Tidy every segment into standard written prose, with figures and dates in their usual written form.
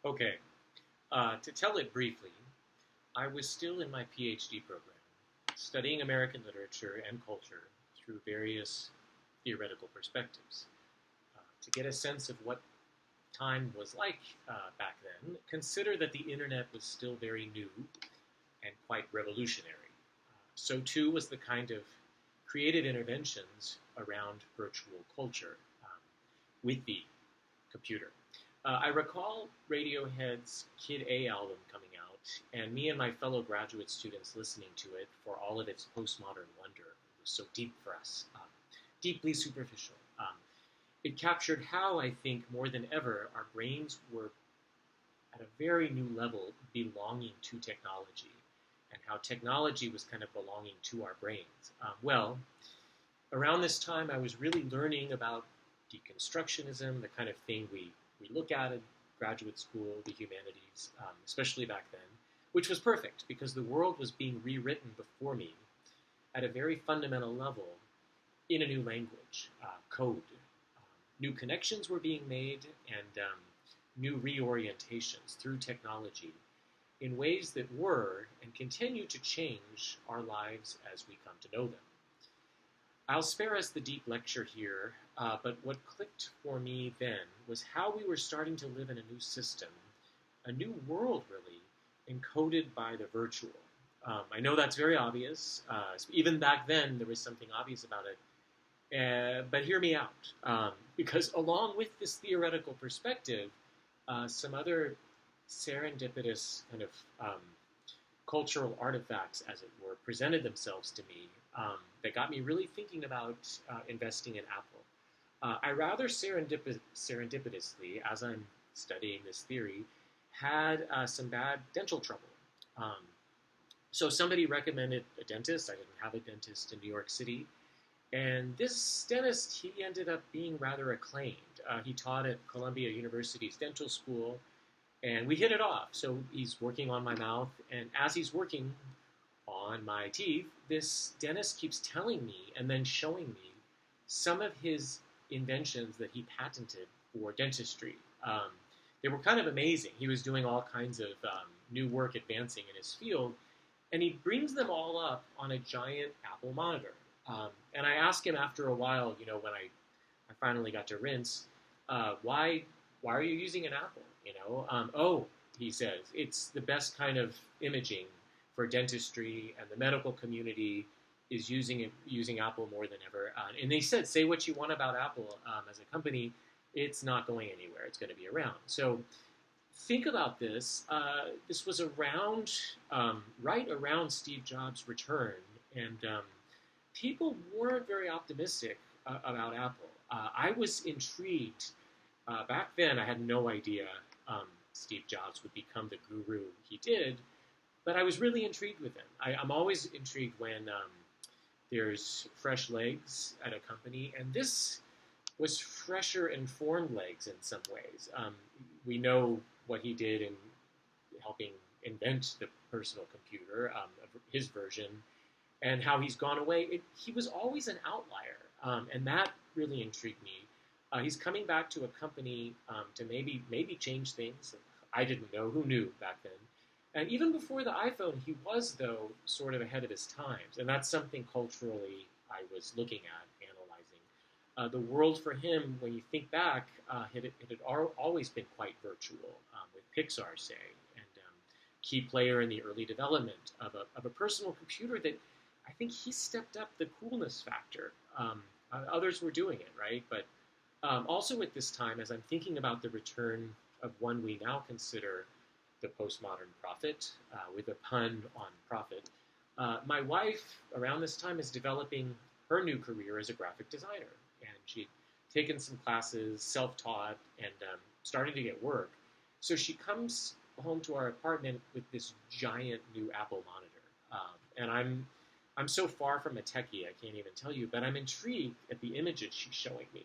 Okay, to tell it briefly, I was still in my PhD program, studying American literature and culture through various theoretical perspectives. To get a sense of what time was like back then, consider that the internet was still very new and quite revolutionary. So, too, was the kind of creative interventions around virtual culture with the computer. I recall Radiohead's Kid A album coming out, and me and my fellow graduate students listening to it for all of its postmodern wonder. It was so deep for us, deeply superficial. It captured how, I think, more than ever, our brains were at a very new level belonging to technology, and how technology was kind of belonging to our brains. Around this time, I was really learning about deconstructionism, the kind of thing we look at in graduate school, the humanities, especially back then, which was perfect because the world was being rewritten before me at a very fundamental level in a new language, code. New connections were being made and new reorientations through technology in ways that were and continue to change our lives as we come to know them. I'll spare us the deep lecture here, but what clicked for me then was how we were starting to live in a new system, a new world, really, encoded by the virtual. I know that's very obvious. Even back then, there was something obvious about it. But hear me out, because along with this theoretical perspective, some other serendipitous kind of cultural artifacts, as it were, presented themselves to me that got me really thinking about investing in Apple. I rather serendipitously, as I'm studying this theory, had some bad dental trouble. Um, so somebody recommended a dentist. I didn't have a dentist in New York City. And this dentist, he ended up being rather acclaimed. He taught at Columbia University's dental school, and we hit it off. So he's working on my mouth, and as he's working on my teeth, this dentist keeps telling me and then showing me some of his inventions that he patented for dentistry. They were kind of amazing. He was doing all kinds of new work advancing in his field, and he brings them all up on a giant Apple monitor. And I asked him after a while, when I finally got to rinse, why are you using an Apple? Oh, he says, it's the best kind of imaging for dentistry, and the medical community is using Apple more than ever. And they said, say what you want about Apple as a company, it's not going anywhere. It's going to be around. So think about this. This was around right around Steve Jobs' return, and people weren't very optimistic about Apple. I was intrigued. Back then, I had no idea Steve Jobs would become the guru he did, but I was really intrigued with him. I'm always intrigued when there's fresh legs at a company, and this was fresher and formed legs in some ways. We know what he did in helping invent the personal computer, his version, and how he's gone away. He was always an outlier, and that really intrigued me. He's coming back to a company to maybe change things. I didn't know. Who knew back then? And even before the iPhone, he was, though, sort of ahead of his times. And that's something culturally I was looking at, analyzing. The world for him, when you think back, it had always been quite virtual, with Pixar, say, and key player in the early development of a personal computer that I think he stepped up the coolness factor. Others were doing it, right? But also at this time, as I'm thinking about the return of one we now consider the postmodern prophet, with a pun on prophet, my wife around this time is developing her new career as a graphic designer. And she'd taken some classes, self-taught, and starting to get work. So she comes home to our apartment with this giant new Apple monitor. And I'm so far from a techie, I can't even tell you, but I'm intrigued at the images she's showing me,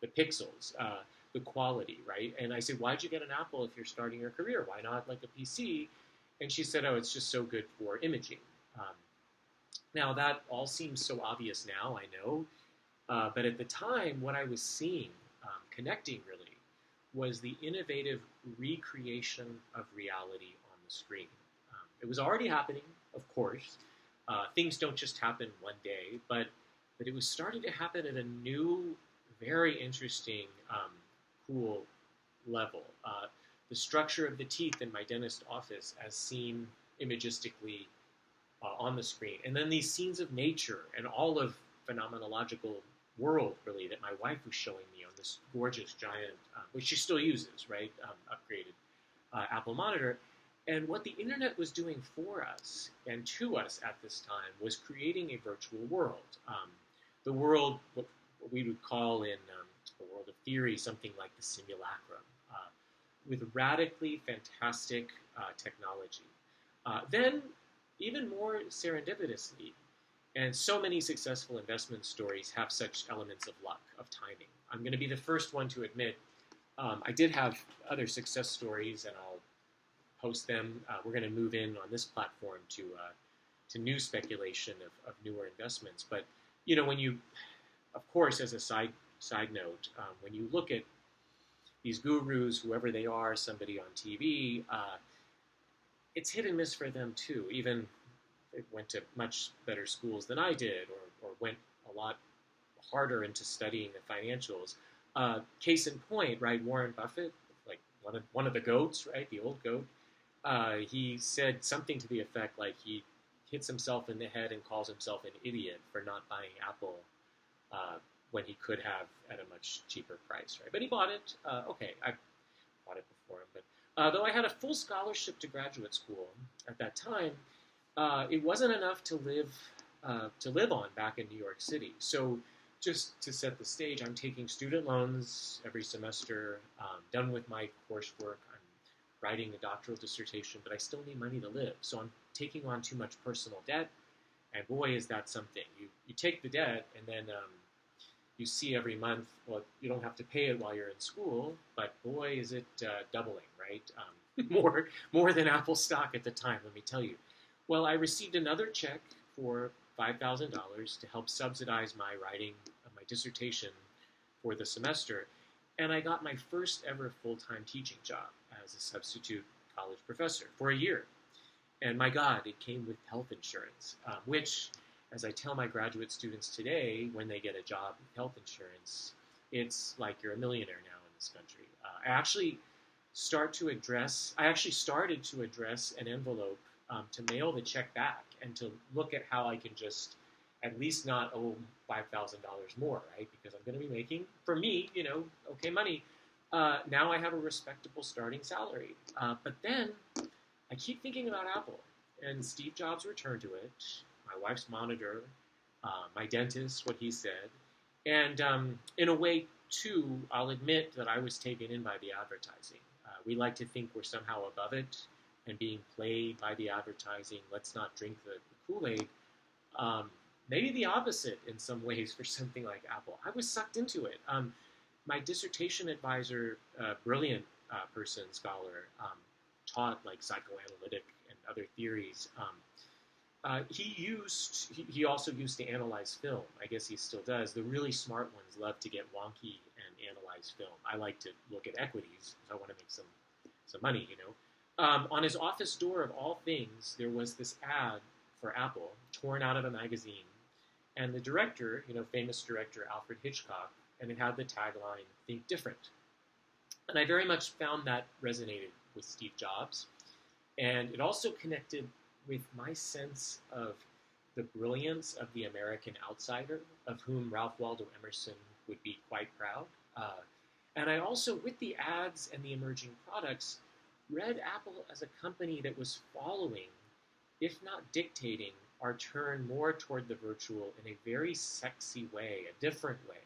the pixels, the quality, right? And I said, why'd you get an Apple if you're starting your career? Why not like a PC? And she said, oh, it's just so good for imaging. Um, Now, that all seems so obvious now, I know, but at the time, what I was seeing, connecting really, was the innovative recreation of reality on the screen. It was already happening, of course. Things don't just happen one day, but it was starting to happen at a new, very interesting, cool level. The structure of the teeth in my dentist office, as seen imagistically on the screen, and then these scenes of nature and all of phenomenological world, really, that my wife was showing me on this gorgeous giant, which she still uses, right, upgraded Apple monitor. And what the internet was doing for us and to us at this time was creating a virtual world. The world, what we would call in the world of theory, something like the simulacrum, with radically fantastic technology. Then, even more serendipitously, and so many successful investment stories have such elements of luck, of timing. I'm going to be the first one to admit I did have other success stories, and I'll post them. We're going to move in on this platform to new speculation of newer investments. But when you, of course, as a side note, when you look at these gurus, whoever they are, somebody on TV, it's hit and miss for them too. Even they went to much better schools than I did, or went a lot harder into studying the financials. Case in point, right? Warren Buffett, like one of the goats, right? The old goat. He said something to the effect like he hits himself in the head and calls himself an idiot for not buying Apple when he could have at a much cheaper price, right? But he bought it. Okay, I bought it before him, but though I had a full scholarship to graduate school at that time, it wasn't enough to live on back in New York City. So just to set the stage, I'm taking student loans every semester, done with my coursework. I'm writing a doctoral dissertation, but I still need money to live. So I'm taking on too much personal debt, and boy, is that something. You take the debt, and then you see every month, well, you don't have to pay it while you're in school, but boy, is it doubling, right? More than Apple stock at the time, let me tell you. Well, I received another check for $5,000 to help subsidize my writing of my dissertation for the semester, and I got my first ever full-time teaching job as a substitute college professor for a year. And my God, it came with health insurance, which, as I tell my graduate students today, when they get a job with health insurance, it's like you're a millionaire now in this country. I actually started to address an envelope to mail the check back and to look at how I can just at least not owe $5,000 more, right? Because I'm going to be making, for me, okay money. Now I have a respectable starting salary. But then I keep thinking about Apple and Steve Jobs' return to it, my wife's monitor, my dentist, what he said. And in a way, too, I'll admit that I was taken in by the advertising. We like to think we're somehow above it and being played by the advertising. Let's not drink the Kool-Aid. Maybe the opposite in some ways for something like Apple. I was sucked into it. My dissertation advisor, brilliant person, scholar, taught like psychoanalytic and other theories. He also used to analyze film. I guess he still does. The really smart ones love to get wonky and analyze film. I like to look at equities. I want to make some money, On his office door, of all things, there was this ad for Apple, torn out of a magazine. And the director, famous director Alfred Hitchcock, and it had the tagline, "Think Different." And I very much found that resonated with Steve Jobs. And it also connected with my sense of the brilliance of the American outsider, of whom Ralph Waldo Emerson would be quite proud. And I also, with the ads and the emerging products, read Apple as a company that was following, if not dictating, our turn more toward the virtual in a very sexy way, a different way.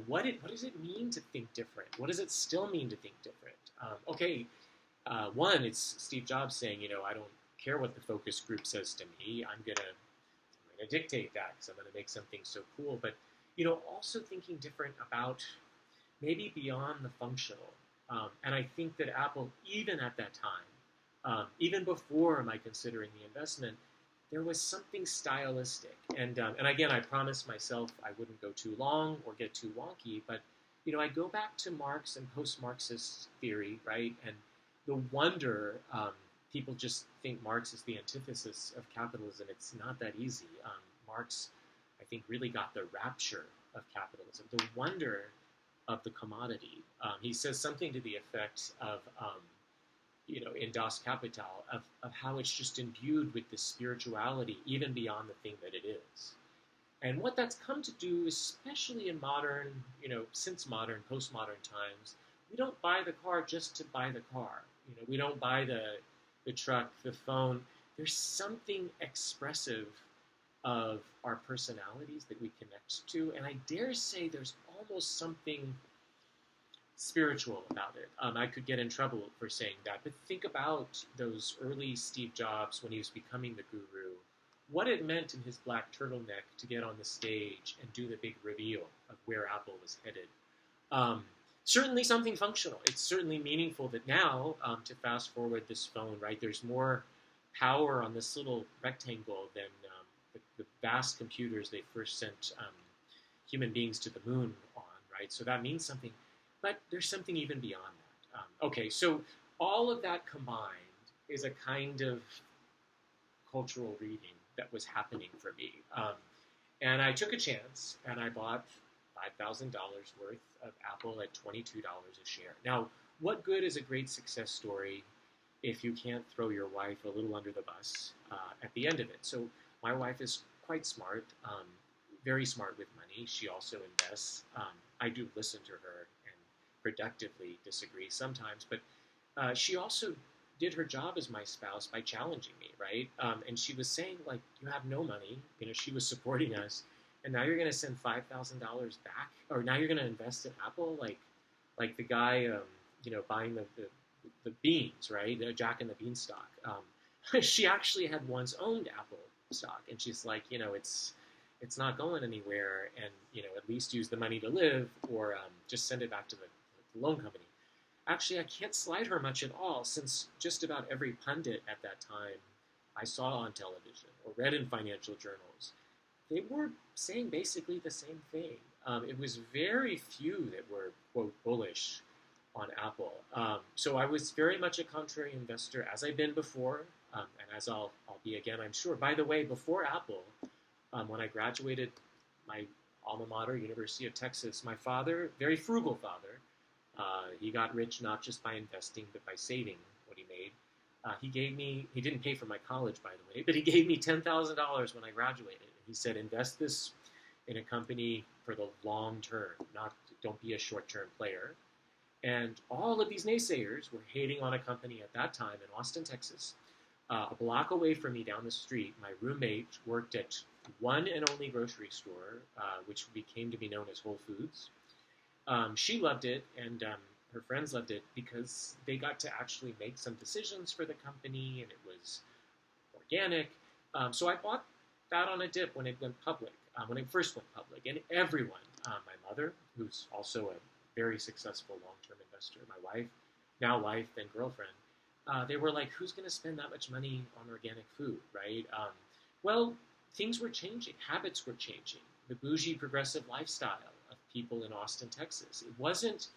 What does it mean to think different? What does it still mean to think different? One, it's Steve Jobs saying, I don't care what the focus group says to me. I'm gonna dictate that because I'm gonna make something so cool. But also thinking different about maybe beyond the functional. And I think that Apple, even at that time, even before my considering the investment, there was something stylistic. And again, I promised myself I wouldn't go too long or get too wonky, but I go back to Marx and post-Marxist theory, right? And the wonder, people just think Marx is the antithesis of capitalism. It's not that easy. Marx, I think, really got the rapture of capitalism, the wonder of the commodity. He says something to the effect of, in Das Kapital, of how it's just imbued with this spirituality, even beyond the thing that it is. And what that's come to do, especially in modern, since modern, postmodern times, we don't buy the car just to buy the car. We don't buy the truck, the phone. There's something expressive of our personalities that we connect to, and I dare say there's almost something spiritual about it. I could get in trouble for saying that, but think about those early Steve Jobs when he was becoming the guru, what it meant in his black turtleneck to get on the stage and do the big reveal of where Apple was headed. Certainly something functional. It's certainly meaningful that now, to fast forward this phone, right, there's more power on this little rectangle than the vast computers they first sent human beings to the moon on, right? So that means something. But there's something even beyond that. Okay, so all of that combined is a kind of cultural reading that was happening for me. And I took a chance, and I bought $5,000 worth of Apple at $22 a share. Now, what good is a great success story if you can't throw your wife a little under the bus at the end of it? So my wife is quite smart, very smart with money. She also invests. I do listen to her and productively disagree sometimes, but she also did her job as my spouse by challenging me, right? And she was saying, like, you have no money. She was supporting us, and now you're going to send $5,000 back, or now you're going to invest in Apple, like the guy, buying the beans, right? The Jack and the Beanstalk. She actually had once owned Apple stock, and she's like, it's not going anywhere, and at least use the money to live, or just send it back to the loan company. Actually, I can't slide her much at all, since just about every pundit at that time I saw on television or read in financial journals, they were saying basically the same thing. It was very few that were, quote, bullish on Apple. So I was very much a contrary investor, as I've been before, and as I'll be again, I'm sure. By the way, before Apple, when I graduated my alma mater, University of Texas, my father, very frugal father, he got rich not just by investing, but by saving what he made. He didn't pay for my college, by the way, but he gave me $10,000 when I graduated. He said, invest this in a company for the long term, don't be a short-term player. And all of these naysayers were hating on a company at that time in Austin, Texas. A block away from me down the street, my roommate worked at one and only grocery store, which became to be known as Whole Foods. She loved it, and her friends loved it because they got to actually make some decisions for the company, and it was organic. So I bought that on a dip when it went public, when it first went public. And everyone, my mother, who's also a very successful long-term investor, my wife, then girlfriend, they were like, who's going to spend that much money on organic food, right? Well, things were changing. Habits were changing. The bougie progressive lifestyle of people in Austin, Texas. It wasn't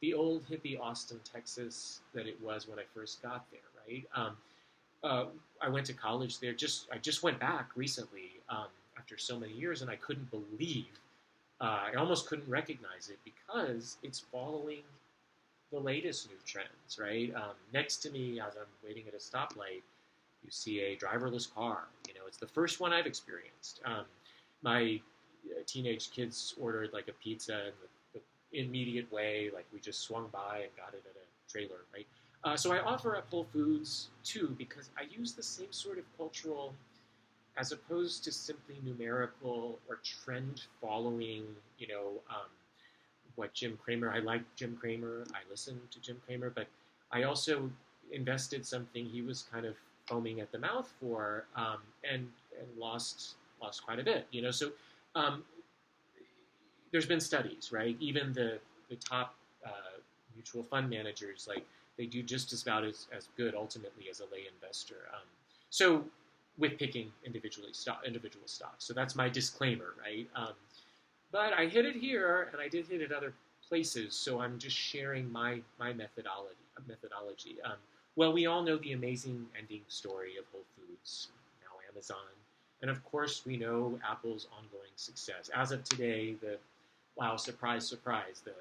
the old hippie Austin, Texas that it was when I first got there, right? I went to college there. I just went back recently after so many years, and I couldn't believe, I almost couldn't recognize it because it's following the latest new trends, right? Next to me, as I'm waiting at a stoplight, you see a driverless car. It's the first one I've experienced. My teenage kids ordered like a pizza in the immediate way, like we just swung by and got it at a trailer, right? So I offer up Whole Foods too because I use the same sort of cultural, as opposed to simply numerical or trend following, what Jim Cramer, I like Jim Cramer, I listen to Jim Cramer, but I also invested something he was kind of foaming at the mouth for, and lost quite a bit, So there's been studies, right? Even the top mutual fund managers, like they do just about as good ultimately as a lay investor. So with picking individual stocks. So that's my disclaimer, right? But I hit it here, and I did hit it other places, so I'm just sharing my methodology. Well, we all know the amazing ending story of Whole Foods, now Amazon, and of course we know Apple's ongoing success. As of today, the wow, surprise, surprise, the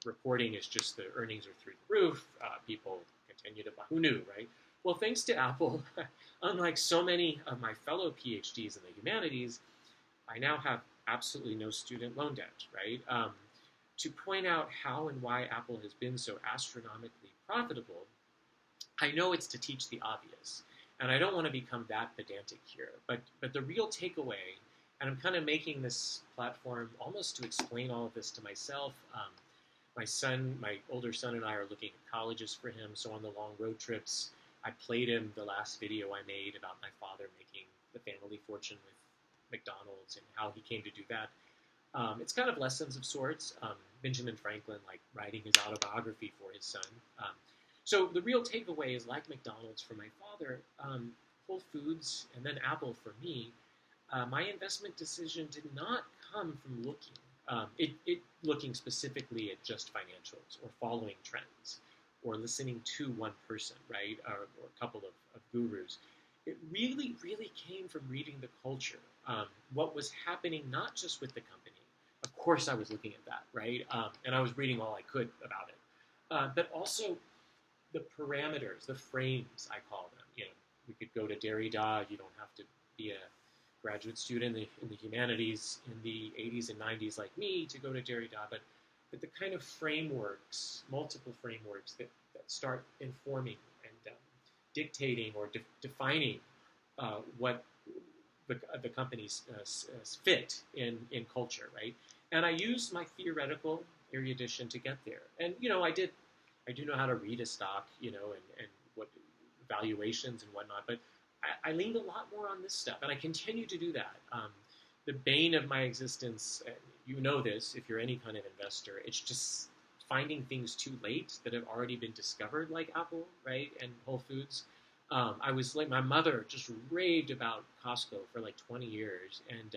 reporting is just the earnings are through the roof. People continue to buy. Who knew, right? Well, thanks to Apple, unlike so many of my fellow PhDs in the humanities, I now have absolutely no student loan debt, right? To point out how and why Apple has been so astronomically profitable, I know it's to teach the obvious, and I don't want to become that pedantic here, but the real takeaway, and I'm kind of making this platform almost to explain all of this to myself. My older son and I are looking at colleges for him, so on the long road trips, I played him the last video I made about my father making the family fortune with McDonald's and how he came to do that. It's kind of lessons of sorts. Benjamin Franklin, like writing his autobiography for his son. So the real takeaway is, like McDonald's for my father, Whole Foods, and then Apple for me, my investment decision did not come from looking specifically at just financials or following trends or listening to one person, right, or a couple of gurus. It really, really came from reading the culture, what was happening not just with the company. Of course, I was looking at that, right, and I was reading all I could about it, but also the parameters, the frames, I call them. We could go to Derrida. You don't have to be a graduate student in the humanities in the 80s and 90s like me to go to Derrida, but the kind of frameworks, multiple frameworks that start informing and dictating or defining what the companies fit in culture, right? And I used my theoretical erudition to get there. And I do know how to read a stock, and what valuations and whatnot, but I leaned a lot more on this stuff, and I continue to do that. The bane of my existence, you know this, if you're any kind of investor, it's just finding things too late that have already been discovered, like Apple, right, and Whole Foods. I was like, my mother just raved about Costco for like 20 years, and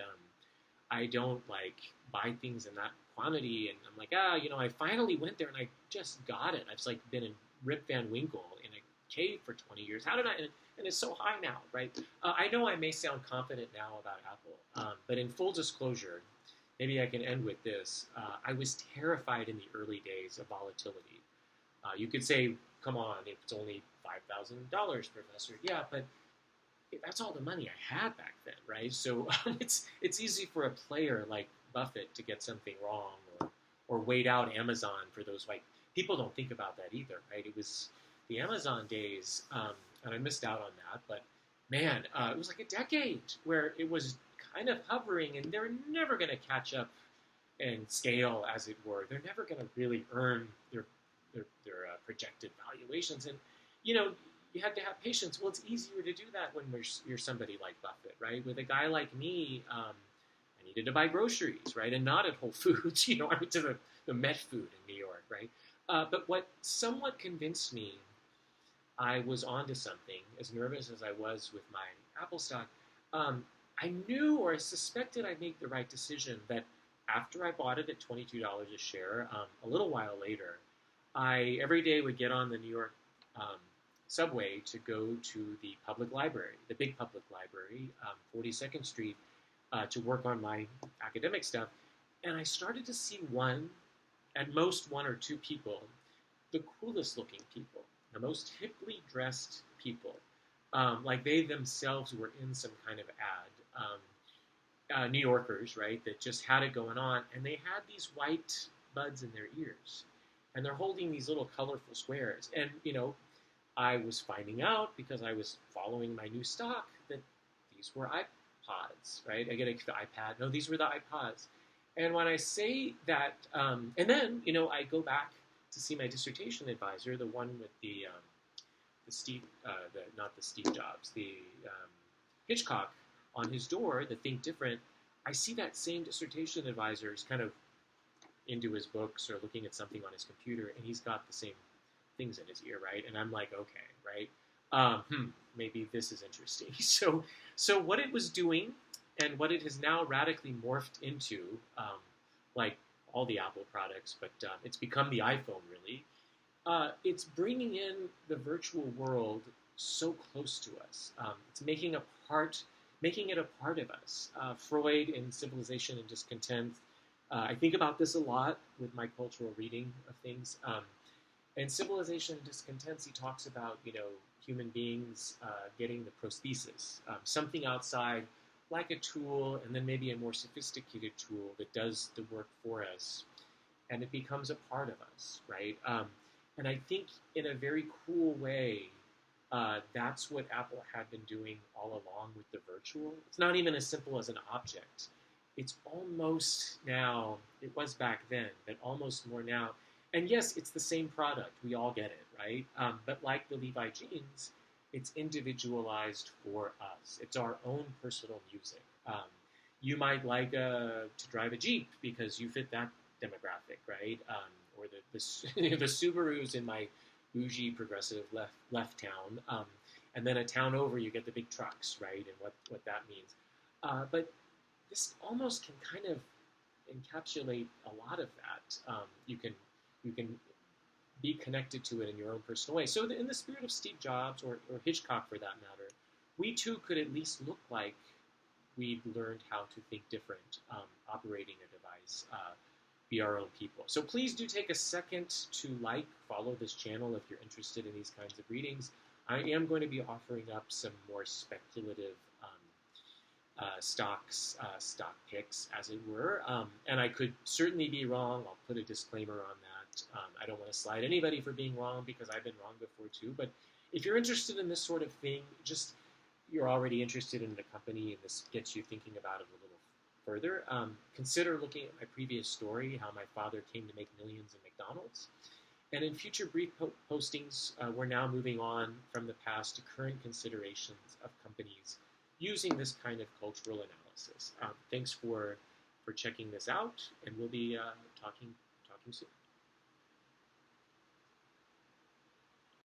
I don't like buy things in that quantity, and I'm like, I finally went there and I just got it. I've like been in Rip Van Winkle in a cave for 20 years. How did I? And it's so high now, right? I know I may sound confident now about Apple, but in full disclosure, maybe I can end with this. I was terrified in the early days of volatility. You could say, come on, it's only $5,000, Professor. Yeah, but that's all the money I had back then, right? So it's easy for a player like Buffett to get something wrong or wait out Amazon for those, like, people don't think about that either, right? It was the Amazon days, and I missed out on that, but man, it was like a decade where it was kind of hovering, and they're never going to catch up and scale, as it were. They're never going to really earn their projected valuations, and you have to have patience. Well, it's easier to do that when you're somebody like Buffett, right? With a guy like me, I needed to buy groceries, right, and not at Whole Foods. I went to the Met Food in New York, right? But what somewhat convinced me I was onto something, as nervous as I was with my Apple stock, I knew or I suspected I'd make the right decision that after I bought it at $22 a share, a little while later, I every day would get on the New York subway to go to the public library, the big public library, 42nd Street, to work on my academic stuff. And I started to see at most one or two people, the coolest looking people, the most hiply dressed people, like they themselves were in some kind of ad, New Yorkers, right, that just had it going on, and they had these white buds in their ears, and they're holding these little colorful squares, and I was finding out, because I was following my new stock, that these were iPods, right? I get an iPad. No, these were the iPods. And when I say that, and then, I go back to see my dissertation advisor, the one with the not the Steve Jobs, the Hitchcock on his door, the Think Different. I see that same dissertation advisor is kind of into his books or looking at something on his computer, and he's got the same things in his ear, right? And I'm like, okay, right? Maybe this is interesting. So what it was doing, and what it has now radically morphed into, like all the Apple products, but it's become the iPhone really. It's bringing in the virtual world so close to us. It's making it a part of us. Freud in Civilization and Discontent. I think about this a lot with my cultural reading of things. In Civilization and Discontent, he talks about human beings getting the prosthesis, something outside, like a tool, and then maybe a more sophisticated tool that does the work for us, and it becomes a part of us, right? And I think in a very cool way, that's what Apple had been doing all along with the virtual. It's not even as simple as an object. It's almost now, it was back then, but almost more now. And yes, it's the same product. We all get it, right? But like the Levi jeans, it's individualized for us. It's our own personal music. You might like to drive a Jeep because you fit that demographic, right? Or the Subarus in my bougie progressive left town, and then a town over you get the big trucks, right? And what that means. But this almost can kind of encapsulate a lot of that. You can be connected to it in your own personal way. So in the spirit of Steve Jobs or Hitchcock for that matter, we too could at least look like we've learned how to think different, operating a device, be our own people. So please do take a second to follow this channel if you're interested in these kinds of readings. I am going to be offering up some more speculative stock picks, as it were. And I could certainly be wrong. I'll put a disclaimer on that. I don't want to slide anybody for being wrong because I've been wrong before too. But if you're interested in this sort of thing, you're already interested in the company and this gets you thinking about it a little further, consider looking at my previous story, how my father came to make millions in McDonald's. And in future brief postings, we're now moving on from the past to current considerations of companies using this kind of cultural analysis. Thanks for checking this out, and we'll be talking soon.